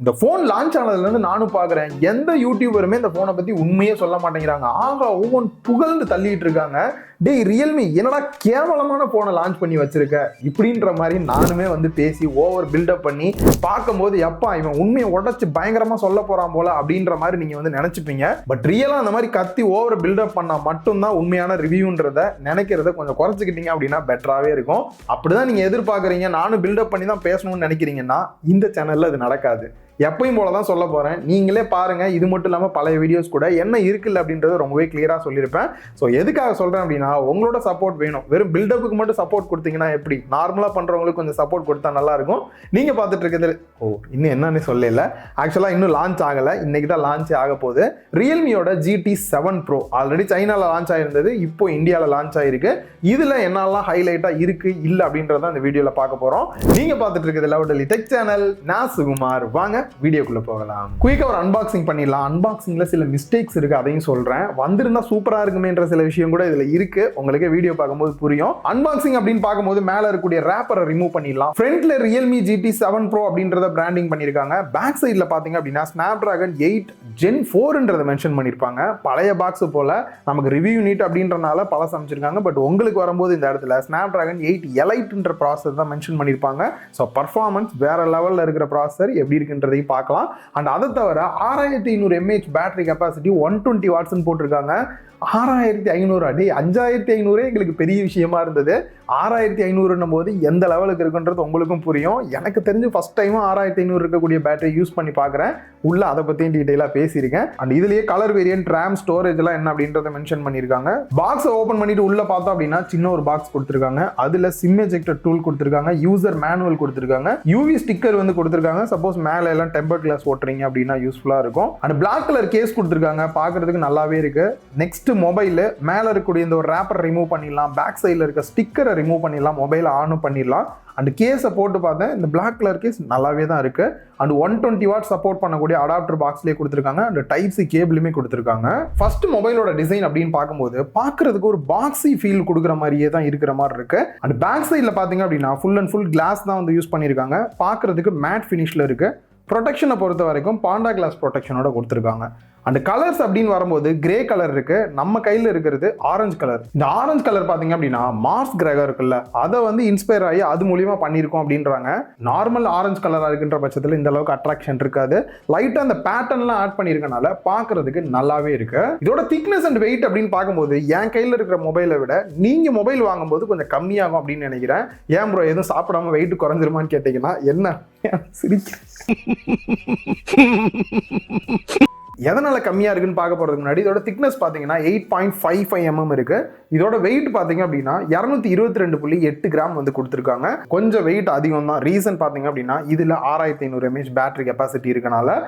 இந்த phone launch ஆனதுலேருந்து நானும் பார்க்குறேன், எந்த யூடியூபருமே இந்த ஃபோனை பற்றி உண்மையே சொல்ல மாட்டேங்கிறாங்க. ஒவ்வொன்று புகழ்ந்து தள்ளிட்டு இருக்காங்க. டேய் ரியல்மி என்னடா கேவலமான ஃபோனை லான்ச் பண்ணி வச்சிருக்க இப்படின்ற மாதிரி நானுமே வந்து பேசி ஓவர் பில்டப் பண்ணி பார்க்கும்போது எப்பா இவன் உண்மையை உடச்சி பயங்கரமாக சொல்ல போகிறான் போல அப்படின்ற மாதிரி நீங்கள் வந்து நினச்சிப்பீங்க. பட் ரியலாக அந்த மாதிரி கத்தி ஓவர் பில்டப் பண்ணால் மட்டும்தான் உண்மையான ரிவ்யூன்றதை நினைக்கிறத கொஞ்சம் குறைச்சிக்கிட்டீங்க அப்படின்னா பெட்டராகவே இருக்கும். அப்படிதான் நீங்கள் எதிர்பார்க்குறீங்க, நானும் பில்டப் பண்ணி தான் பேசணும்னு நினைக்கிறீங்கன்னா இந்த சேனலில் அது நடக்காது. எப்பயும் போல தான் சொல்ல போகிறேன். நீங்களே பாருங்கள். இது மட்டும் இல்லாமல் பழைய வீடியோஸ் கூட என்ன இருக்குல்ல அப்படின்றது ரொம்பவே கிளியராக சொல்லியிருப்பேன். ஸோ எதுக்காக சொல்கிறேன் அப்படின்னா உங்களோட சப்போர்ட் வேணும். வெறும் பில்டப்புக்கு மட்டும் சப்போர்ட் கொடுத்தீங்கன்னா எப்படி, நார்மலாக பண்ணுறவங்களுக்கு கொஞ்சம் சப்போர்ட் கொடுத்தா நல்லாயிருக்கும். நீங்கள் பார்த்துட்டு இருக்கிறது இன்னும் என்னன்னு சொல்லல. ஆக்சுவலாக இன்னும் லான்ச் ஆகலை, இன்னைக்கு தான் லான்ச் ஆக போகுது. ரியல்மியோட GT 7 Pro ஆல்ரெடி சைனாவில் லான்ச் ஆகிருந்தது, இப்போ இந்தியாவில் லான்ச் ஆகிருக்கு. இதில் என்னெல்லாம் ஹைலைட்டாக இருக்குது இல்லை அப்படின்றத இந்த வீடியோவில் பார்க்க போகிறோம். நீங்கள் பார்த்துட்டு இருக்கிறது லவ்டலி டெக் சேனல். நான் சுகுமார். வாங்க வீடியோக்குள்ள போகலாம். குயிக்கா ஒரு அன்பாக்சிங் பண்ணிடலாம். அன்பாக்சிங்ல சில மிஸ்டேக்ஸ் இருக்கு, அதையும் சொல்றேன். வந்திருந்தா சூப்பரா இருக்குமேன்ற சில விஷயம் கூட இதுல இருக்கு, உங்களுக்கு வீடியோ பார்க்கும்போது புரியும். அன்பாக்சிங் அப்படின்னு பார்க்கும்போது மேல இருக்கக்கூடிய ரேப்பரை ரிமூவ் பண்ணிடலாம். ஃப்ரண்ட்ல Realme GT 7 Pro அப்படின்றத பிராண்டிங் பண்ணிருக்காங்க. பேக் சைட்ல பாத்தீங்க அப்படின்னா Snapdragon 8 Gen 4ன்றத மென்ஷன் பண்ணிருப்பாங்க. பழைய பாக்ஸ் போல நமக்கு ரிவ்யூ யூனிட் அப்படின்றனால பல சமைச்சிருக்காங்க. பட் உங்களுக்கு வரும்போது இந்த இடத்துல Snapdragon 8 Eliteன்ற ப்ராசஸர் தான் மென்ஷன் பண்ணிருப்பாங்க. ஸோ பர்ஃபார்மன்ஸ் வேற லெவல்ல இருக்கிற ப்ராசஸர் எப்படி இருக்குன்றதை பார்க்கலாம். அண்ட் அதை தவிர 6500 mAh பேட்டரி கெப்பாசிட்டி 120 வாட்ஸ்ன்னு போட்டிருக்காங்க. 6500 அடி 5500 எங்களுக்கு பெரிய விஷயமா இருந்தது. 6500 போது எந்த லெவலுக்கு இருக்குன்றது உங்களுக்கும் புரியும். எனக்கு தெரிஞ்சு ஃபர்ஸ்ட் டைம் 6500 இருக்கக்கூடிய பேட்டரி யூஸ் பண்ணி பார்க்குறேன். உள்ள அதை பற்றியும் டீட்டெயிலாக பேசியிருக்கேன். அண்ட் இதுலேயே கலர் வேரியன்ட், ரேம், ஸ்டோரேஜ் எல்லாம் என்ன அப்படின்றத மென்ஷன் பண்ணியிருக்காங்க. பாக்ஸை ஓப்பன் பண்ணிட்டு உள்ள பார்த்தோம் அப்படின்னா சின்ன ஒரு பாக்ஸ் கொடுத்துருக்காங்க. அதில் சிம் எஜெக்டர் டூல் கொடுத்துருக்காங்க, யூசர் மேனுவல் கொடுத்துருக்காங்க, யூவி ஸ்டிக்கர் வந்து கொடுத்துருக்காங்க. சப்போஸ் மேலே எல்லாம் டெம்பர் கிளாஸ் ஓட்டுறீங்க அப்படின்னா யூஸ்ஃபுல்லாக இருக்கும். அண்ட் பிளாக் கலர் கேஸ் கொடுத்துருக்காங்க, பார்க்கறதுக்கு நல்லாவே இருக்கு. நெக்ஸ்ட் மொபைல் மேல இருக்கக்கூடிய இந்த ஒரு ரேப்பர் ரிமூவ் பண்ணிடலாம், பேக் சைடில் இருக்க ஸ்டிக்கரை ரிமூவ் பண்ணிடலாம், மொபைல் ஆனும் பண்ணிடலாம். அண்ட் கேஸை போட்டு பார்த்தேன், இந்த பிளாக் கலர் கேஸ் நல்லாவே தான் இருக்கு. அண்ட் 120 வாட் சப்போர்ட் பண்ணக்கூடிய அடாப்டர் பாக்ஸ்லேயே கொடுத்துருக்காங்க. அண்ட் டைப் சி கேபிளுமே கொடுத்துருக்காங்க. ஃபர்ஸ்ட் மொபைலோட டிசைன் அப்படின்னு பார்க்கும்போது பார்க்கறதுக்கு ஒரு பாக்ஸி ஃபீல் கொடுக்குற மாதிரியே தான் இருக்கிற மாதிரி இருக்கு. அண்ட் பேக் சைடில் பார்த்தீங்க அப்படின்னா ஃபுல் அண்ட் ஃபுல் கிளாஸ் தான் வந்து யூஸ் பண்ணியிருக்காங்க. பார்க்கறதுக்கு மேட் ஃபினிஷ்ல இருக்கு. ப்ரொடெக்ஷனை பொறுத்த வரைக்கும் பாண்டா கிளாஸ் ப்ரொடெக்ஷனோட கொடுத்துருக்காங்க. அண்ட் கலர்ஸ் அப்படின்னு வரும்போது கிரே கலர் இருக்கு, நம்ம கையில் இருக்கிறது ஆரஞ்சு கலர். இந்த ஆரஞ்சு கலர் பார்த்தீங்க அப்படின்னா மார்ஸ் கிரகம் இருக்குல்ல, அதை வந்து இன்ஸ்பயர் ஆகி அது மூலியமா பண்ணியிருக்கோம் அப்படின்றாங்க. நார்மல் ஆரஞ்சு கலராக இருக்குன்ற பட்சத்தில் இந்த அளவுக்கு அட்ராக்ஷன் இருக்காது. லைட்டாக அந்த பேட்டர்ன்லாம் ஆட் பண்ணியிருக்கனால பார்க்கறதுக்கு நல்லாவே இருக்கு. இதோட திக்னஸ் அண்ட் வெயிட் அப்படின்னு பார்க்கும்போது என் கையில் இருக்கிற மொபைலை விட நீங்க மொபைல் வாங்கும்போது கொஞ்சம் கம்மியாகும் அப்படின்னு நினைக்கிறேன். ஏன் ப்ரோ எதுவும் சாப்பிடாம வெயிட் குறைஞ்சிருமான்னு கேட்டீங்கன்னா என்ன சிரிக்க எதனால கம்மியா இருக்குன்னு பார்க்க போறதுக்கு முன்னாடி இதோட திக்னஸ் பாத்தீங்கன்னா 8.55 mm இருக்கு. இதோட வெயிட் பாத்தீங்க அப்படின்னா 222.8 கிராம் வந்து கொடுத்துருக்காங்க. கொஞ்சம் வெயிட் அதிகம் தான். ரீசன் பாத்தீங்க அப்படின்னா இதுல 6500 mAh பேட்டரி கெப்பாசிட்டி இருக்கனால.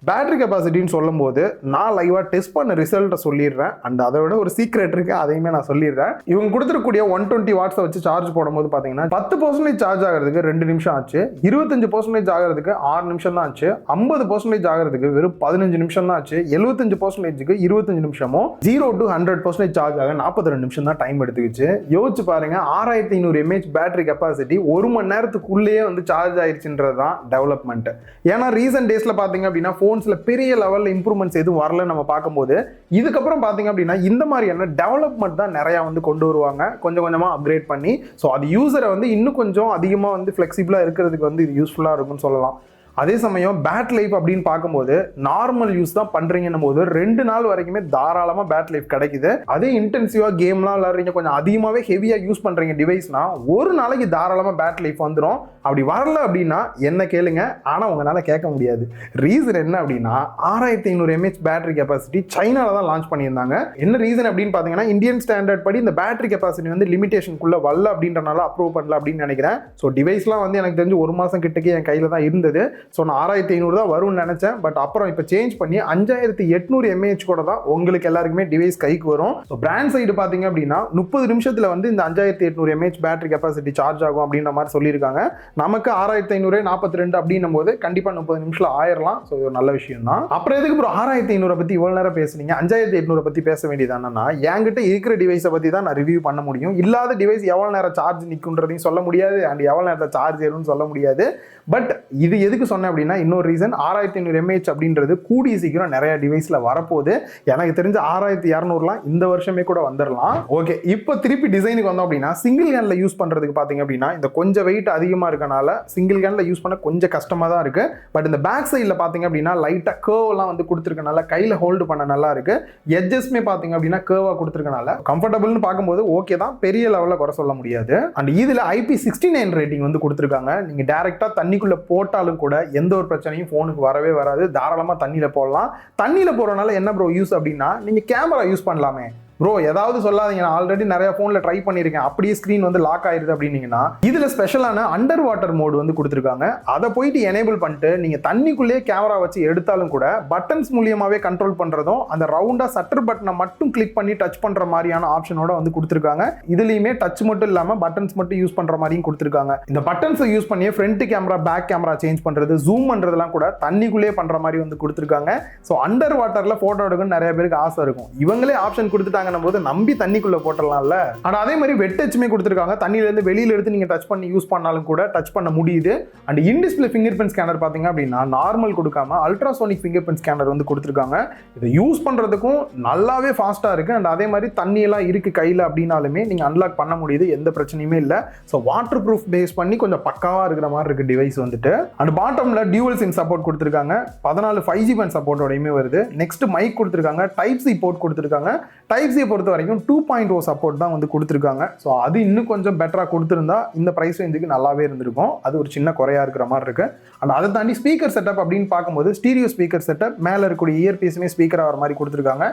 பேட்டரி கெப்பாசிட்டின்னு சொல்லும் போது நான் லைவா டெஸ்ட் பண்ண ரிசல்ட்டை சொல்லிடுறேன். அண்ட் அதை விட ஒரு சீக்ரெட் இருக்கு, அதையுமே நான் சொல்லிடுறேன். இவங்க கொடுத்துருக்கூடிய 120 வாட்ஸை வச்சு சார்ஜ் போடும்போது பார்த்தீங்கன்னா 10% சார்ஜ் ஆகிறதுக்கு 2 நிமிஷம் ஆச்சு, 25% ஆகிறதுக்கு 6 நிமிஷம் தான் ஆச்சு, 50% ஆகிறதுக்கு வெறும் 15 நிமிஷம் தான் ஆச்சு, 75%க்கு 25 நிமிஷமும், 0 to 100% சார்ஜ் ஆக 42 நிமிஷம் தான் டைம் எடுத்துக்கிச்சு. யோசிச்சு பாருங்க, 6500 mAh பேட்டரி கெப்பாசிட்டி 1 மணி நேரத்துக்குள்ளேயே வந்து சார்ஜ் ஆயிடுச்சுன்றது தான் டெவலப்மெண்ட். ஏன்னா ரீசன்ட் டேஸ்ல பார்த்தீங்க அப்படின்னா ஃபோன்ஸ்ல பெரிய லெவலில் இம்ப்ரூவ்மெண்ட்ஸ் எதுவும் வரல. நம்ம பார்க்கும்போது இதுக்கப்புறம் பார்த்தீங்க அப்படின்னா இந்த மாதிரியான டெவலப்மெண்ட் தான் நிறையா வந்து கொண்டு வருவாங்க, கொஞ்சம் கொஞ்சமாக அப்கிரேட் பண்ணி. ஸோ அது யூசரை வந்து இன்னும் கொஞ்சம் அதிகமாக வந்து ஃப்ளெக்சிபிளாக இருக்கிறதுக்கு வந்து இது யூஸ்ஃபுல்லாக இருக்கும்னு சொல்லலாம். அதே சமயம் பேட்டரி லைஃப் அப்படின்னு பார்க்கும்போது நார்மல் யூஸ் தான் பண்றீங்கன்னும் போது 2 நாள் வரைக்குமே தாராளமா பேட்டரி லைஃப் கிடைக்குது. அதே இன்டென்சிவா கேம்லாம் விளையாடுறீங்க, கொஞ்சம் அதிகமாகவே ஹெவியா யூஸ் பண்றீங்க டிவைஸ்னா ஒரு நாளைக்கு தாராளமா பேட்டரி லைஃப் வந்துடும். அப்படி வரல அப்படின்னா என்ன கேளுங்க, ஆனா உங்களால கேட்க முடியாது. ரீசன் என்ன அப்படின்னா 6500 mAh பேட்டரி கெப்பாசிட்டி சைனால தான் லான்ச் பண்ணியிருந்தாங்க. என்ன ரீசன் அப்படின்னு பார்த்தீங்கன்னா இந்தியன் ஸ்டாண்டர்ட் படி இந்த பேட்டரி கெப்பாசிட்டி வந்து லிமிடேஷனுக்குள்ள வரல அப்படின்றனால அப்ரூவ் பண்ணல அப்படின்னு நினைக்கிறேன். ஸோ டிவைஸ்லாம் வந்து எனக்கு தெரிஞ்சு 1 மாசம் கிட்டக்கே என் கையில தான் இருந்தது. ஸோ நான் 6500 தான் வரும்னு நினைச்சேன். பட் அப்புறம் இப்போ சேஞ்ச் பண்ணி 5800 mAh கூட தான் உங்களுக்கு எல்லாருக்குமே டிவைஸ் கைக்கு வரும். ஸோ பிராண்ட் சைடு பார்த்தீங்க அப்படின்னா 30 நிமிஷத்தில் வந்து இந்த 5800 mAh பேட்டரி கெப்பாசிட்டி சார்ஜ் ஆகும் அப்படின்ற மாதிரி சொல்லியிருக்காங்க. நமக்கு 6500 42 அப்படின்னும் போது கண்டிப்பாக 30 நிமிஷத்தில் ஆயிரலாம். ஸோ இது நல்ல விஷயம் தான். அப்புறம் எதுக்கு ப்ரோ 6500 பற்றி இவ்வளோ நேரம் பேசுனீங்க, 5800 பற்றி பேச வேண்டியதானா? என்கிட்ட இருக்கிற டிவைஸை பற்றி தான் நான் ரிவ்யூ பண்ண முடியும். இல்லாத டிவைஸ் எவ்வளோ நேரம் சார்ஜ் நிற்குன்றதையும் சொல்ல முடியாது, அண்ட் எவ்வளோ நேரத்தை சார்ஜ் ஏறும்னு சொல்ல முடியாது. பட் இது எதுக்கு சொன்னேன் அப்படின்னா இன்னொரு ரீசன் 6500 mAh அப்படின்றது கூடிய சீக்கிரம் நிறைய டிவைஸ்ல வரப்போகுது. எனக்கு தெரிஞ்ச 6200லாம் இந்த வருஷமே கூட வந்துடலாம். ஓகே, இப்போ திருப்பி டிசைனுக்கு வந்தோம் அப்படின்னா சிங்கிள் ஹேண்ட்ல யூஸ் பண்றதுக்கு பாத்தீங்க அப்படின்னா இந்த கொஞ்சம் வெயிட் அதிகமா இருக்கனால சிங்கிள் ஹேண்ட்ல யூஸ் பண்ண கொஞ்சம் கஷ்டமா தான் இருக்கு. பட் இந்த பேக் சைட்ல பாத்தீங்க அப்படின்னா லைட்டா கர்வ் எல்லாம் வந்து கொடுத்துருக்கனால கையில ஹோல்டு பண்ண நல்லா இருக்கு. எட்ஜஸ்மே பாத்தீங்க அப்படின்னா கர்வா கொடுத்துருக்கனால கம்ஃபர்டபுள்னு பார்க்கும்போது ஓகே தான், பெரிய லெவல்ல குறை சொல்ல முடியாது. அண்ட் இதுல IP69 ரேட்டிங் வந்து கொடுத்துருக்காங்க. நீங்க டைரக்டா தண்ணிக்குள்ள போட்டாலும் கூட எந்த ஒரு பிரச்சனையும் போனுக்கு வரவே வராது. தாராளமா தண்ணியில போடலாம். தண்ணியில போறதுனால என்ன ப்ரோ யூஸ் அப்படின்னா நீங்க கேமரா யூஸ் பண்ணலாமே. ப்ரோ ஏதாவது சொல்லாதீங்க, நான் ஆல்ரெடி நிறைய போன்ல ட்ரை பண்ணியிருக்கேன், அப்படியே ஸ்கிரீன் வந்து லாக் ஆயிருது அப்படின்னீங்கன்னா இதுல ஸ்பெஷலான அண்டர் வாட்டர் மோட் வந்து கொடுத்துருக்காங்க. அதை போயிட்டு எனேபிள் பண்ணிட்டு நீங்க தண்ணிக்குள்ளேயே கேமரா வச்சு எடுத்தாலும் கூட பட்டன்ஸ் மூலியமாவே கண்ட்ரோல் பண்றதும் அந்த ரவுண்டா சட்டர் பட்டனை மட்டும் கிளிக் பண்ணி டச் பண்ற மாதிரியான ஆப்ஷனோட வந்து கொடுத்துருக்காங்க. இதுலயுமே டச் மட்டும் இல்லாம பட்டன்ஸ் மட்டும் யூஸ் பண்ற மாதிரியும் கொடுத்துருக்காங்க. இந்த பட்டன்ஸை யூஸ் பண்ணி front camera back camera change பண்றது ஜூம் பண்றதெல்லாம் கூட தண்ணிக்குள்ளேயே பண்ற மாதிரி வந்து கொடுத்துருக்காங்க. ஸோ அண்டர் வாட்டர்ல போட்டோ எடுக்கணும்னு நிறைய பேருக்கு ஆசை இருக்கும். இவங்களே ஆப்ஷன் கொடுத்துட்டாங்க போது நம்பி தண்ணிக்குள்ள போட்டலாம்ல. ஆனா அதே மாதிரி வெட் டச்மே கொடுத்திருக்காங்க. தண்ணியில இருந்து வெளியில எடுத்து நீங்க டச் பண்ணி யூஸ் பண்ணாலும் கூட டச் பண்ண முடியுது. And in display finger print scanner பாத்தீங்க அப்படின்னா நார்மல் கொடுக்காம அல்ட்ராசோனிக் ஃபிங்கர் பிரிண்ட் ஸ்கேனர் வந்து கொடுத்திருக்காங்க. இதை யூஸ் பண்றதுக்கும் நல்லாவே ஃபாஸ்டா இருக்கு. அண்ட் அதே மாதிரி தண்ணி எல்லாம் இருக்கு கையில அப்படின்னாலுமே நீங்க அன்லாக் பண்ண முடியுது, எந்த பிரச்சனையுமே இல்ல. ஸோ வாட்டர் ப்ரூஃப் பேஸ் பண்ணி கொஞ்சம் பக்காவா இருக்கிற மாதிரி இருக்கு டிவைஸ் வந்துட்டு. அண்ட் பாட்டம்ல டியூவல் சிம் சப்போர்ட் கொடுத்திருக்காங்க. 14 5G பேண்ட் சப்போர்ட்டோடையுமே வருது. நெக்ஸ்ட் மைக் கொடுத்திருக்காங்க. டைப் சி போர்ட் கொடுத்திருக்காங்க. டைப் சி பொறுத்த வரைக்கும் 2.0 சப்போர்ட் தான் வந்து கொடுத்துருக்காங்க. ஸோ அது இன்னும் கொஞ்சம் பெட்டராக கொடுத்துருந்தா இந்த ப்ரைஸ் ரேஞ்சுக்கு நல்லாவே இருந்திருக்கும். அது ஒரு சின்ன குறையா இருக்கிற மாதிரி இருக்கு. அண்ட் அதை தாண்டி ஸ்பீக்கர் செட்டப் அப்படின்னு பார்க்கும்போது ஸ்டீரியோ ஸ்பீக்கர் செட்டப், மேலே இருக்கக்கூடிய இயர்பீஸுமே ஸ்பீக்கர் ஆகிற மாதிரி கொடுத்துருக்காங்க.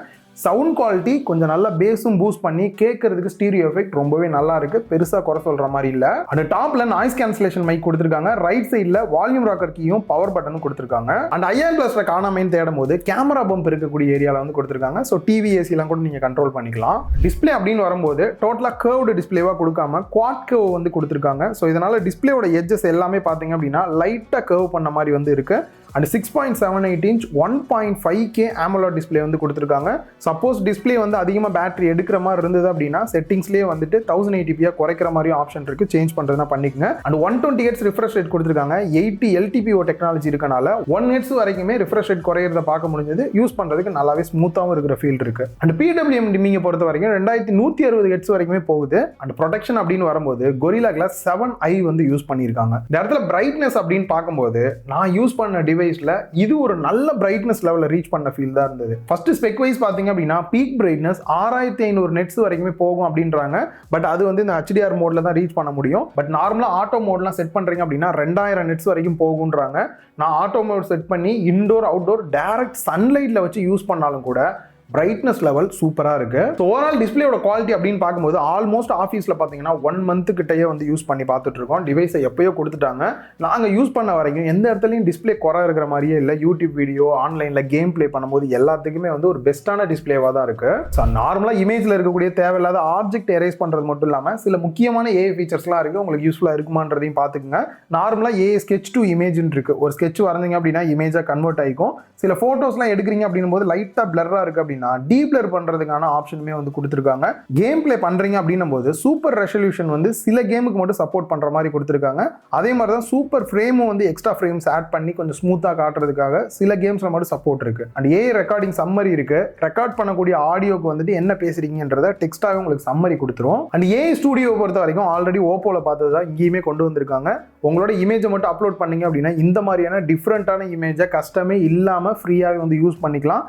சவுண்ட் குவாலிட்டி கொஞ்சம் நல்லா பேஸும் பூஸ்ட் பண்ணி கேட்கறதுக்கு ஸ்டீரியோ எஃபெக்ட் ரொம்பவே நல்லா இருக்கு, பெருசா குறை சொல்ற மாதிரி இல்ல. அண்ட் டாப்ல நாய்ஸ் கேன்சலேஷன் மைக் கொடுத்திருக்காங்க. ரைட் சைடுல வால்யூம் ராக்கர் கீயும் பவர் பட்டனும் கொடுத்திருக்காங்க. அண்ட் ஐஆர் கிளாஸ்ல காணாமைன்னு தேடும் போது கேமரா பம்ப் இருக்கக்கூடிய ஏரியால வந்து கொடுத்திருக்காங்க. ஸோ டிவி ஏசி எல்லாம் கூட நீங்க கண்ட்ரோல் பண்ணிக்கலாம். டிஸ்பிளே அப்படின்னு வரும்போது டோட்டலா கர்வ்டு டிஸ்பிளேவா கொடுக்காம குவாட் கர்வ் வந்து கொடுத்திருக்காங்க. ஸோ இதனால டிஸ்பிளேயோட எட்ஜஸ் எல்லாமே பாத்தீங்க அப்படின்னா லைட்டா கர்வ் பண்ண மாதிரி வந்து இருக்கு. And 6.78 inch 1.5K AMOLED display வந்து கொடுத்துருக்காங்க. சப்போஸ் டிஸ்பிளே வந்து அதிகமாக பேட்டரி எடுக்கிற மாதிரி இருந்தது அப்படின்னா செட்டிங்ஸ்லேயே வந்துட்டு 1080p குறைக்கிற மாதிரி ஆப்ஷன் இருக்கு, சேஞ்ச் பண்ணுறதுனா பண்ணிக்கங்க. அண்ட் 120Hz ரிஃப்ரெஷ் ரேட் கொடுத்துருக்காங்க. 80 LTPO டெக்னாலஜி இருக்கனால 1 Hz வரைக்குமே ரிஃப்ரெஷ் ரேட் குறையிறத பார்க்க முடிஞ்சது. யூஸ் பண்ணுறதுக்கு நல்லாவே ஸ்மூத்தாகவும் இருக்கிற ஃபீல் இருக்கு. அண்ட் PWM டிம்மிங்கை பொறுத்த வரைக்கும் 2160 Hz வரைக்குமே போகுது. அண்ட் ப்ரொடெக்ஷன் அப்படின்னு வரும்போது Gorilla Glass 7i வந்து யூஸ் பண்ணியிருக்காங்க. இந்த இடத்துல பிரைட்னஸ் அப்படின்னு பார்க்கும்போது நான் யூஸ் பண்ண டிவைஸ்ல இது ஒரு நல்ல பிரைட்னஸ் லெவல்ல ரீச் பண்ண ஃபீல் தான் இருந்தது. ஃபர்ஸ்ட் ஸ்பெக் வைஸ் பாத்தீங்க அப்படின்னா பீக் பிரைட்னஸ் 6500 நெட்ஸ் வரைக்குமே போகும் அப்படின்றாங்க. பட் அது வந்து இந்த HDR மோட்ல தான் ரீச் பண்ண முடியும். பட் நார்மலா ஆட்டோ மோட்லாம் செட் பண்றீங்க அப்படின்னா 2000 நெட்ஸ் வரைக்கும் போகும்ன்றாங்க. நான் ஆட்டோ மோட் செட் பண்ணி இன்டோர் அவுட்டோர் டைரக்ட் சன்லைட்ல வச்சு யூஸ் பண்ணாலும் கூட பிரைட்னஸ் லெவல் சூப்பரா இருக்கு. ஓவரால் டிஸ்பிளேயோட குவாலிட்டி அப்படின்னு பார்க்கும்போது ஆல்மோஸ்ட் ஆஃபீஸ்ல பாத்தீங்கன்னா 1 மந்த் கிட்டயே வந்து யூஸ் பண்ணி பார்த்துட்டு இருக்கோம். டிவைஸை எப்பயோ கொடுத்துட்டாங்க. நாங்க யூஸ் பண்ண வரைக்கும் எந்த இடத்துலையும் டிஸ்பிளே குறை இருக்கிற மாதிரியே இல்லை. யூடியூப் வீடியோ, ஆன்லைன்ல கேம் பிளே பண்ணும்போது எல்லாத்துக்குமே வந்து ஒரு பெஸ்ட்டான டிஸ்பிளேவா தான் இருக்கு. நார்மலா இமேஜ்ல இருக்கக்கூடிய தேவையில்லாத ஆப்ஜெக்ட் எரேஸ் பண்றது மட்டும் இல்லாம சில முக்கியமான ஏஐ ஃபீச்சர்ஸ்லாம் இருக்கு. உங்களுக்கு யூஸ்ஃபுல்லா இருக்குமான்றதையும் பார்த்துக்குங்க. நார்மலா ஏஐ ஸ்கெட்ச் டு இமேஜ் இருக்கு. ஒரு ஸ்கெட்ச் வரைஞ்சிங்க அப்படின்னா இமேஜா கன்வெர்ட் ஆகிக்கும். சில போட்டோஸ்லாம் எடுக்கிறீங்க அப்படின்னும் போது லைட்டா பிளரா இருக்கு அப்படின்னா டீப்ளர் பண்றதுக்கான ஆப்ஷனுமே வந்து கொடுத்துருக்காங்க. கேம் பிளே பண்றீங்க அப்படின்னும் போது சூப்பர் ரெசல்யூஷன் வந்து சில கேமுக்கு மட்டும் சப்போர்ட் பண்ற மாதிரி கொடுத்துருக்காங்க. அதே மாதிரி தான் சூப்பர் ஃப்ரேமும் வந்து எக்ஸ்ட்ரா ஃப்ரேம்ஸ் ஆட் பண்ணி கொஞ்சம் ஸ்மூத்தா காட்டுறதுக்காக சில கேம்ஸ்ல மட்டும் சப்போர்ட் இருக்கு. அண்ட் ஏஐ ரெக்கார்டிங் சம்மரி இருக்கு. ரெக்கார்ட் பண்ணக்கூடிய ஆடியோக்கு வந்துட்டு என்ன பேசுறீங்கன்றத டெக்ஸ்டாக உங்களுக்கு சம்மரி கொடுத்துரும். அண்ட் ஏஐ ஸ்டுடியோ பொறுத்த வரைக்கும் ஆல்ரெடி ஓப்போல பார்த்ததுதான் இங்கேயுமே கொண்டு வந்திருக்காங்க. உங்களோட இமேஜை மட்டும் அப்லோட் பண்ணீங்க அப்படின்னா இந்த மாதிரியான டிஃப்ரெண்டான இமேஜை கஸ்டமே இல்லாம ஃப்ரீயாவே வந்து யூஸ் பண்ணிக்கலாம்.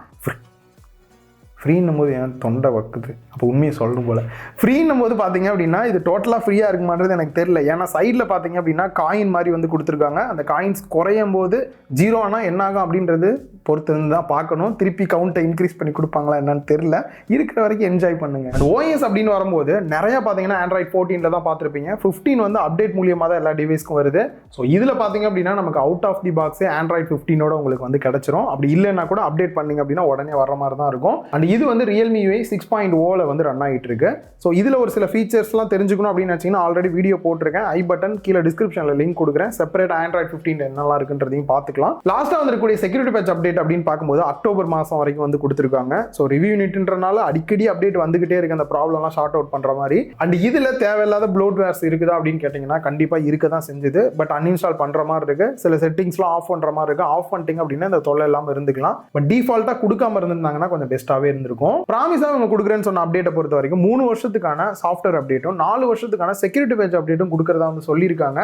ஃப்ரீன்னும் போது எனக்கு தொண்டை வக்குது. அப்போ உண்மையை சொல்லணும் போல. ஃப்ரீன்னும் போது பார்த்தீங்க அப்படின்னா இது டோட்டலாக ஃப்ரீயாக இருக்குமான்றது எனக்கு தெரியல. ஏன்னா சைடில் பார்த்தீங்க அப்படின்னா காயின் மாதிரி வந்து கொடுத்துருக்காங்க. அந்த காயின்ஸ் குறையும் போது 0 ஆனால் என்ன ஆகும் அப்படின்றது பொறுத்து தான் பார்க்கணும். திருப்பி கவுண்ட்டை இன்க்ரீஸ் பண்ணி கொடுப்பாங்களா என்னன்னு தெரியல. இருக்கிற வரைக்கும் என்ஜாய் பண்ணுங்க. அண்ட் ஓஎஸ் அப்படின்னு வரும்போது நிறைய பார்த்தீங்கன்னா Android 14 தான் பார்த்துருப்பீங்க. 15 வந்து அப்டேட் மூலியமாக தான் எல்லா டிவைஸ்க்கும் வருது. ஸோ இதில் பார்த்தீங்க அப்படின்னா நமக்கு அவுட் ஆஃப் தி பாக்ஸே Android 15 உங்களுக்கு வந்து கிடைச்சிரும். அப்படி இல்லைன்னா கூட அப்டேட் பண்ணீங்க அப்படின்னா உடனே வர மாதிரி தான் இருக்கும். அண்ட் இது வந்து Realme UI 6.0ல வந்து ரன் ஆகிட்டு இருக்கு. ஸோ இதில் ஒரு சில ஃபீச்சர்ஸ்லாம் தெரிஞ்சுக்கணும் அப்படின்னு நினச்சிங்கன்னா ஆல்ரெடி வீடியோ போட்டிருக்கேன். ஐ பட்டன் கீழே டிஸ்கிரிப்ஷனில் லிங்க் கொடுக்குறேன். செப்பரேட் Android 15 என்னெல்லாம் இருக்குன்றதையும் பார்த்துக்கலாம். லாஸ்ட்டாக வந்துருக்கூடிய செக்யூரிட்டி பேட்ச் அப்டேட் அப்படின்னு பார்க்கும்போது அக்டோபர் மாதம் வரைக்கும் வந்து கொடுத்துருக்காங்க. ஸோ ரிவ்யூ யூனிட்ன்றனால அடிக்கடி அப்டேட் வந்துகிட்டே இருக்கு, அந்த ப்ராப்ளம்லாம் ஷார்ட் அவுட் பண்ணுற மாதிரி. அண்ட் இதில் தேவையில்லாத ப்ளோட்வேர்ஸ் இருக்குதா அப்படின்னு கேட்டிங்கன்னா கண்டிப்பாக இருக்க தான் செஞ்சுது. பட் அன்இன்ஸ்டால் பண்ணுற மாதிரி இருக்கு. சில செட்டிங்ஸ்லாம் ஆஃப் பண்ணுற மாதிரி இருக்கு. ஆஃப் பண்ணிட்டீங்க அப்படின்னா இந்த தொல்லை இல்லாமல் இருந்துக்கலாம். பட் டிஃபால்ட்டாக கொடுக்காம இருந்திருந்தாங்கன்னா கொஞ்சம் பெஸ்ட்டாகவே இருந்திருக்கும். ப்ராமிஸாக அவங்க கொடுக்குறேன்னு சொன்ன அப்டேட்டை பொறுத்த வரைக்கும் 3 வருஷத்துக்கான சாஃப்ட்வேர் அப்டேட்டும் 4 வருஷத்துக்கான செக்யூரிட்டி பேட்ச் அப்டேட்டும் கொடுக்குறதா வந்து சொல்லியிருக்காங்க.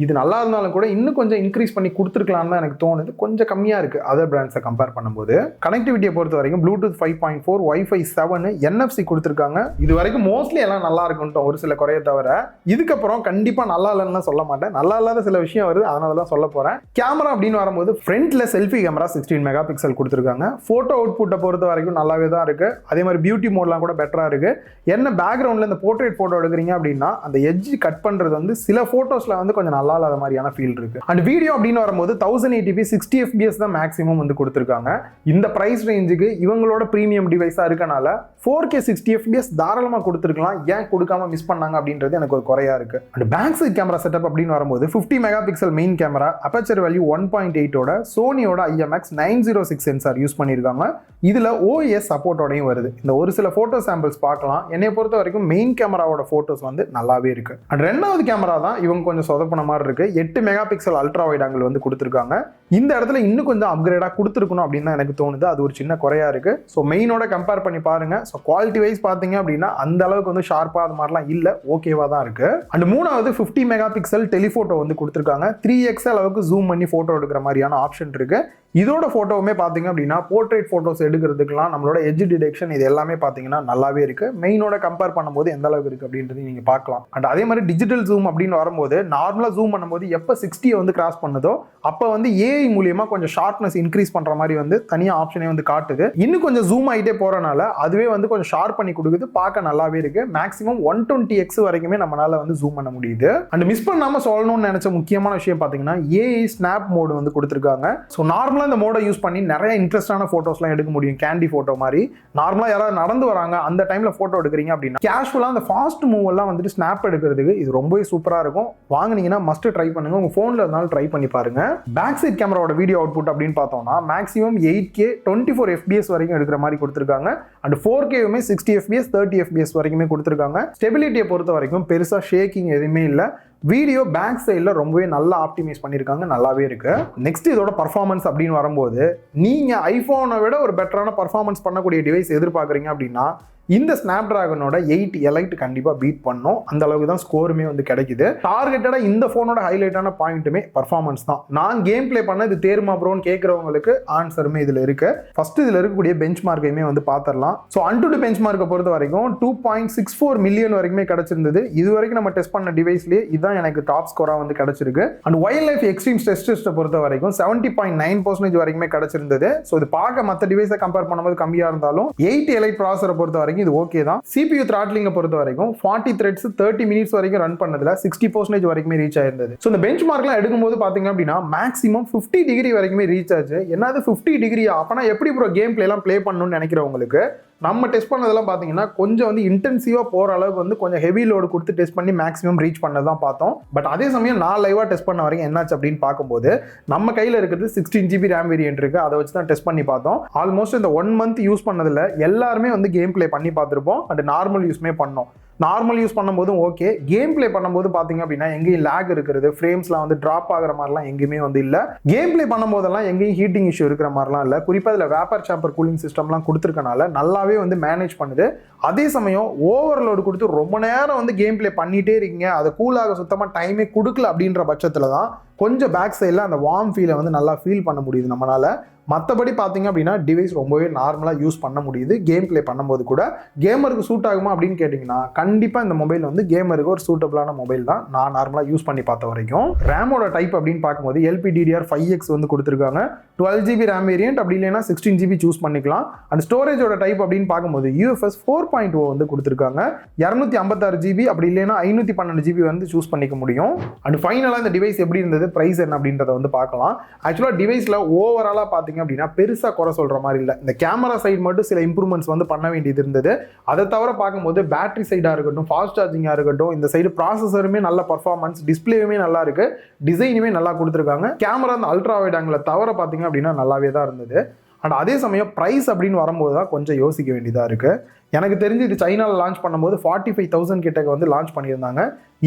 இது நல்லா இருந்தாலும் கூட இன்னும் கொஞ்சம் இன்க்ரீஸ் பண்ணி கொடுத்துருக்கலாம் தான் எனக்கு தோணுது. கொஞ்சம் கம்மியாக இருக்குது அதர் பிராண்ட்ஸை கம்பேர் பண்ணும்போது. கனெக்டிவிட்டியை பொறுத்த வரைக்கும் ப்ளூடூத் 5.4, Wi-Fi 7, NFC கொடுத்துருக்காங்க. இது வரைக்கும் மோஸ்ட்லி எல்லாம் நல்லா இருக்குன்ட்டோம், ஒரு சில குறைய தவிர. இதுக்கப்புறம் கண்டிப்பாக நல்லா இல்லைன்னு சொல்ல மாட்டேன். நல்லா இல்லாத சில விஷயம் வருது, அதனால தான் சொல்ல போகிறேன். கேமரா அப்படின்னு வரும்போது ஃப்ரண்ட்டில் செல்ஃபி கேமரா 16 மெகா பிக்சல் கொடுத்துருக்காங்க. ஃபோட்டோ அவுட்புட்டை பொறுத்த வரைக்கும் நல்லாவே தான் இருக்குது. அதே மாதிரி பியூட்டி மோட்லாம் கூட பெட்டராக இருக்குது. என்ன பேக்ரவுண்டில் இந்த போர்ட்ரேட் ஃபோட்டோ எடுக்கிறீங்க அப்படின்னா அந்த எட்ஜ் கட் பண்ணுறது வந்து சில ஃபோட்டோஸில் வந்து கொஞ்சம் நல்லா இல்லாத மாதிரியான ஃபீல் இருக்கு. அண்ட் வீடியோ அப்படின்னு வரும்போது 1080p 60 fps தான் மேக்ஸிமம் வந்து கொடுத்துருக்காங்க. இந்த பிரைஸ் ரேஞ்சுக்கு இவங்களோட பிரீமியம் டிவைஸா இருக்கனால 4K 60 fps தாராளமா கொடுத்துருக்கலாம். ஏன் கொடுக்காம மிஸ் பண்ணாங்க அப்படின்றது எனக்கு ஒரு குறையா இருக்கு. And back side camera setup அப்படின்னு வரும்போது 50 megapixel main camera, aperture value 1.8ஓட சோனியோட IMX 906 சென்சார் யூஸ் பண்ணியிருக்காங்க. இதுல OIS சப்போர்ட்டோடையும் வருது. இந்த ஒரு சில போட்டோ சாம்பிள்ஸ் பார்க்கலாம். என்னை பொறுத்த வரைக்கும் மெயின் கேமராவோட போட்டோஸ் வந்து நல்லாவே இருக்கு. அண்ட் ரெண்டாவது கேமரா தான் இவங்க கொஞ்சம் சொதப்பின மாதிரி இருக்கு. 8 mega pixel ultra wide angle வந்து கொடுத்துருக்காங்க. இந்த இடத்துல இன்னும் கொஞ்சம் அப்கிரேடா கொடுத்துருக்கணும் அப்படின்னு தான் எனக்கு தோணுது. அது ஒரு சின்ன குறையா இருக்கு. ஸோ மெயினோட கம்பேர் பண்ணி பாருங்க. ஸோ குவாலிட்டி வைஸ் பார்த்தீங்க அப்படின்னா அந்த அளவுக்கு வந்து ஷார்ப்பா அது மாதிரிலாம் இல்லை, ஓகேவா தான் இருக்கு. அண்ட் மூணாவது 50 மெகா பிக்சல் டெலிஃபோட்டோ வந்து கொடுத்துருக்காங்க. 3x அளவுக்கு ஜூம் பண்ணி போட்டோ எடுக்கிற மாதிரியான ஆப்ஷன் இருக்கு. இதோட போட்டோவுமே பார்த்தீங்க அப்படின்னா போர்ட்ரேட் போட்டோஸ் எடுக்கிறதுக்குலாம் நம்மளோட எட்ஜ் டிடெக்ஷன் இது எல்லாமே பார்த்தீங்கன்னா நல்லாவே இருக்கு. மெயினோட கம்பேர் பண்ணும்போது எந்த அளவுக்கு இருக்கு அப்படின்றது நீங்க பார்க்கலாம். அண்ட் அதே மாதிரி டிஜிட்டல் ஜூம் அப்படின்னு வரும்போது நார்மலா ஜூம் பண்ணும்போது எப்போ 60 வந்து கிராஸ் பண்ணுதோ அப்போ வந்து AI மூலியமா கொஞ்சம் ஷார்ப்னஸ் இன்க்ரீஸ் பண்ற மாதிரி வந்து தனியாக ஆப்ஷனே வந்து காட்டுது. இன்னும் கொஞ்சம் ஜூம் ஆகிட்டே போறனால அதுவே வந்து கொஞ்சம் ஷார்ப் பண்ணி கொடுக்குது. பார்க்க நல்லாவே இருக்கு. மேக்ஸிமம் 120x வரைக்குமே நம்மளால வந்து ஜூம் பண்ண முடியுது. அண்ட் மிஸ் பண்ணாம சொல்லணும்னு நினைச்ச முக்கியமான விஷயம் பார்த்தீங்கன்னா AI ஸ்னாப் மோடு வந்து கொடுத்துருக்காங்க. ஸோ நார்மலா இந்த மோடை யூஸ் பண்ணி நிறைய இன்ட்ரெஸ்டான போட்டோஸ்லாம் எடுக்க முடியும். கேண்டி போட்டோ மாதிரி நார்மலா யாராவது நடந்து வராங்க அந்த டைம்ல போட்டோ எடுக்கிறீங்க அப்படின்னா கேஷுவலா அந்த ஃபாஸ்ட் மூவ் எல்லாம் வந்துட்டு ஸ்னாப் எடுக்கிறதுக்கு இது ரொம்பவே சூப்பரா இருக்கும். வாங்குனீங்கன்னா மஸ்ட் ட்ரை பண்ணுங்க. உங்க போன்ல இருந்தாலும் ட்ரை பண்ணி பாருங்க. பேக் சைட் கேமராவோட வீடியோ அவுட்புட் அப்படின்னு பார்த்தோம்னா மேக்ஸிமம் 8K 24 fps வரைக்கும் எடுக்கிற மாதிரி கொடுத்துருக்காங்க. அண்ட் 4K 60 fps 30 fps வரைக்குமே கொடுத்துருக்காங்க. ஸ்டெபிலிட்டியை பொறுத்த வரைக்கும் பெருசா ஷேக்கிங் எதுவுமே இல்லை. வீடியோ பேக் சைடில் ரொம்பவே நல்லா ஆப்டிமைஸ் பண்ணியிருக்காங்க, நல்லாவே இருக்கு. நெக்ஸ்ட் இதோட பர்ஃபார்மன்ஸ் அப்படின்னு வரும்போது நீங்கள் ஐஃபோனை விட ஒரு பெட்டரான பர்ஃபார்மன்ஸ் பண்ணக்கூடிய டிவைஸ் எதிர்பார்க்குறீங்க அப்படின்னா இந்த ஸ்னாப்டிராகனோட 8 எலைட் கண்டிப்பாக பீட் பண்ணும். அந்த அளவுக்கு தான் ஸ்கோருமே வந்து கிடைக்குது. டார்கெட்டடாக இந்த ஃபோனோட ஹைலைட்டான பாயிண்ட்டுமே பர்ஃபார்மன்ஸ் தான். நான் கேம் பிளே பண்ண இது தேர்மா ப்ரோன்னு கேட்குறவங்களுக்கு ஆன்சருமே இதில் இருக்கு. ஃபர்ஸ்ட் இதில் இருக்கக்கூடிய பெஞ்ச் மார்க்கையுமே வந்து பார்த்துடலாம். ஸோ அன்டு பெஞ்ச் மார்க்கை பொறுத்த வரைக்கும் 2.64 மில்லியன் வரைக்குமே கிடைச்சிருந்தது. இது வரைக்கும் நம்ம டெஸ்ட் பண்ண டிவைஸ்லேயே இதுதான் எனக்கு டாப் ஸ்கோராக வந்து கிடைச்சிருக்கு. And wild life extreme stress டெஸ்ட்டை பொறுத்த வரைக்கும் 70.9% வரைக்குமே கிடைச்சிருந்தது. ஸோ இது பார்க்க மற்ற டிவைஸை கம்பேர் பண்ணும்போது கம்மியாக இருந்தாலும் 8 எலைட் ப்ராசரை பொறுத்த வரைக்கும் இது ஓகே தான். CPU throttling பொறுத்த வரைக்கும் 40 threads 30 minutes வரைக்கும் ரன் பண்ணதுல 60% வரைக்குமே ரீச் ஆயிருந்தது. சோ இந்த பெஞ்ச் மார்க்லாம் எடுக்கும்போது பாத்தீங்க அப்படின்னா மேக்ஸிமம் 50 டிகிரி வரைக்குமே ரீச் ஆச்சு. என்னது 50 டிகிரி? அப்பனா எப்படி ப்ரோ கேம் பிளே எல்லாம் ப்ளே பண்ணணும்னு நினைக்கிறவங்களுக்கு நம்ம டெஸ்ட் பண்ணதெல்லாம் பார்த்தீங்கன்னா கொஞ்சம் வந்து இன்டென்சிவாக போகிற அளவுக்கு வந்து கொஞ்சம் ஹெவி லோடு கொடுத்து டெஸ்ட் பண்ணி மேக்ஸிமம் ரீச் பண்ணது தான் பார்த்தோம். பட் அதே சமயம் நான் லைவாக டெஸ்ட் பண்ண வரைக்கும் என்னாச்சு அப்படின்னு பார்க்கும்போது நம்ம கையில் இருக்கிறது 16GB RAM வேரியன்ட் இருக்கு. அதை வச்சு தான் டெஸ்ட் பண்ணி பார்த்தோம். ஆல்மோஸ்ட் இந்த 1 month யூஸ் பண்ணதில் எல்லாருமே வந்து கேம் பிளே பண்ணி பார்த்துருப்போம். அண்ட் நார்மல் யூஸ்மே பண்ணோம். நார்மல் யூஸ் பண்ணும்போதும் ஓகே, கேம் பிளே பண்ணும்போது பார்த்தீங்க அப்படின்னா எங்கேயும் லேக் இருக்கிறது, ஃப்ரேம்ஸ்லாம் வந்து ட்ராப் ஆகிற மாதிரிலாம் எங்கேயுமே வந்து இல்லை. கேம் பிளே பண்ணும்போதெல்லாம் எங்கேயும் ஹீட்டிங் இஷ்யூ இருக்கிற மாதிரிலாம் இல்லை. குறிப்பாக இதில் வேப்பர் சாம்பர் கூலிங் சிஸ்டம்லாம் கொடுத்துருக்கனால நல்லாவே வந்து மேனேஜ் பண்ணுது. அதே சமயம் ஓவர்லோடு கொடுத்து ரொம்ப நேரம் வந்து கேம் பிளே பண்ணிகிட்டே இருக்கீங்க, அதை கூலாக சுத்தமாக டைமே கொடுக்கல அப்படின்ற பட்சத்தில் தான் கொஞ்சம் பேக் சைடில் அந்த வார்ம் ஃபீலை வந்து நல்லா ஃபீல் பண்ண முடியுது நம்மளால். மற்றபடி பார்த்தீங்க அப்படின்னா டிவைஸ் ரொம்பவே நார்மலாக யூஸ் பண்ண முடியுது. கேம் பிளே பண்ணும்போது கூட கேமருக்கு சூட் ஆகுமா அப்படின்னு கேட்டிங்கன்னா கண்டிப்பாக இந்த மொபைல் வந்து கேமருக்கு ஒரு சூட்டபிளான மொபைல் தான் நான் நார்மலாக யூஸ் பண்ணி பார்த்த வரைக்கும். ரேமோட டைப் அப்படின்னு பார்க்கும்போது LPDDR5X வந்து கொடுத்துருக்காங்க. 12GB RAM வேரியன்ட், அப்படி இல்லைன்னா 16GB சூஸ் பண்ணிக்கலாம். அண்ட் ஸ்டோரேஜோட டைப் அப்படின்னு பார்க்கும்போது UFS 4.0 வந்து கொடுத்துருக்காங்க. 256GB அப்படி இல்லைன்னா 512GB வந்து சூஸ் பண்ணிக்க முடியும். அண்ட் ஃபைனலாக இந்த டிவைஸ் எப்படி இருந்தது அப்படின்றது பிரைஸ் என்ன அப்படின்றத வந்து பார்க்கலாம். ஆக்சுவலாக டிவைஸில் ஓவராலாக பார்த்தீங்க அப்படின்னா பெருசாக குறை சொல்கிற மாதிரி இல்லை. இந்த கேமரா சைடு மட்டும் சில இம்ப்ரூவ்மெண்ட்ஸ் வந்து பண்ண வேண்டியது இருந்தது. அதை தவிர பார்க்கும்போது பேட்டரி சைடாக இருக்கட்டும், ஃபாஸ்ட் சார்ஜிங்காக இருக்கட்டும், இந்த சைடு ப்ராசஸருமே நல்ல பர்ஃபார்மன்ஸ், டிஸ்பிளேயுமே நல்லா இருக்கு, டிசைனுமே நல்லா கொடுத்துருக்காங்க. கேமரா அந்த அல்ட்ரா வைட் ஆங்கிள் தவிர பார்த்தீங்க அப்படின்னா நல்லாவே தான் இருந்தது. அண்ட் அதே சமயம் ப்ரைஸ் அப்படின்னு வரும்போது தான் கொஞ்சம் யோசிக்க வேண்டியதாக இருக்குது. எனக்கு தெரிஞ்சு இது சைனாவில் லான்ச் பண்ணும்போது 45,000 கிட்டக்கு வந்து லான்ச் பண்ணியிருந்தாங்க.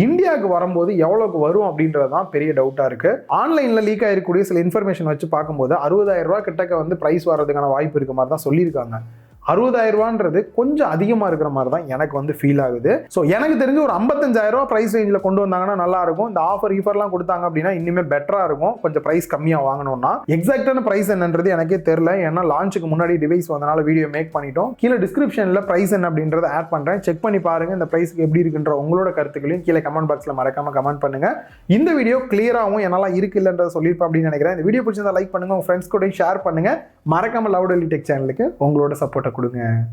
இந்தியாவுக்கு வரும்போது எவ்வளோக்கு வரும் அப்படின்றது தான் பெரிய டவுட்டாக இருக்குது. ஆன்லைனில் லீக் ஆகிருக்கக்கூடிய சில இன்ஃபர்மேஷன் வச்சு பார்க்கும்போது 60,000 ரூபா கிட்டக்க வந்து ப்ரைஸ் வர்றதுக்கான வாய்ப்பு இருக்க மாதிரி தான் சொல்லியிருக்காங்க. 60,000 ரூபான்றது கொஞ்சம் அதிகமாக இருக்கிற மாதிரி தான் எனக்கு வந்து ஃபீல் ஆகுது. ஸோ எனக்கு தெரிஞ்சு ஒரு 55,000 ரூபா ப்ரைஸ் ரேஞ்சில் கொண்டு வந்தாங்கன்னா நல்லா இருக்கும். இந்த ஆஃபர்லாம் கொடுத்தாங்க அப்படின்னா இன்னுமே பெட்டராக இருக்கும். கொஞ்சம் ப்ரைஸ் கம்மியாக வாங்கணும்னா. எக்ஸாக்டான ப்ரைஸ் என்னன்றது எனக்கே தெரியல. ஏன்னா லான்ச்சுக்கு முன்னாடி டிவைஸ் வந்தனால வீடியோ மேக் பண்ணிட்டோம். கீழே டிஸ்கிரிப்ஷனில் ப்ரைஸ் என்ன அப்படின்றத ஆட் பண்ணுறேன். செக் பண்ணி பாருங்க. இந்த ப்ரைஸ்க்கு எப்படி இருக்குன்ற உங்களோட கருத்துக்களையும் கீழே கமெண்ட் பாக்ஸில் மறக்காம கமெண்ட் பண்ணுங்க. இந்த வீடியோ கிளியராகவும் என்னால் இருக்கு இல்லைன்றத சொல்லியிருப்பேன் அப்படின்னு நினைக்கிறேன். இந்த வீடியோ பிடிச்சிருந்தா லைக் பண்ணுங்க, உங்க ஃப்ரெண்ட்ஸ் கூட ஷேர் பண்ணுங்க. மறக்காம லவ் டெல்லி டெக் சேனலுக்கு உங்களோட சப்போர்ட்டை கொடுங்க.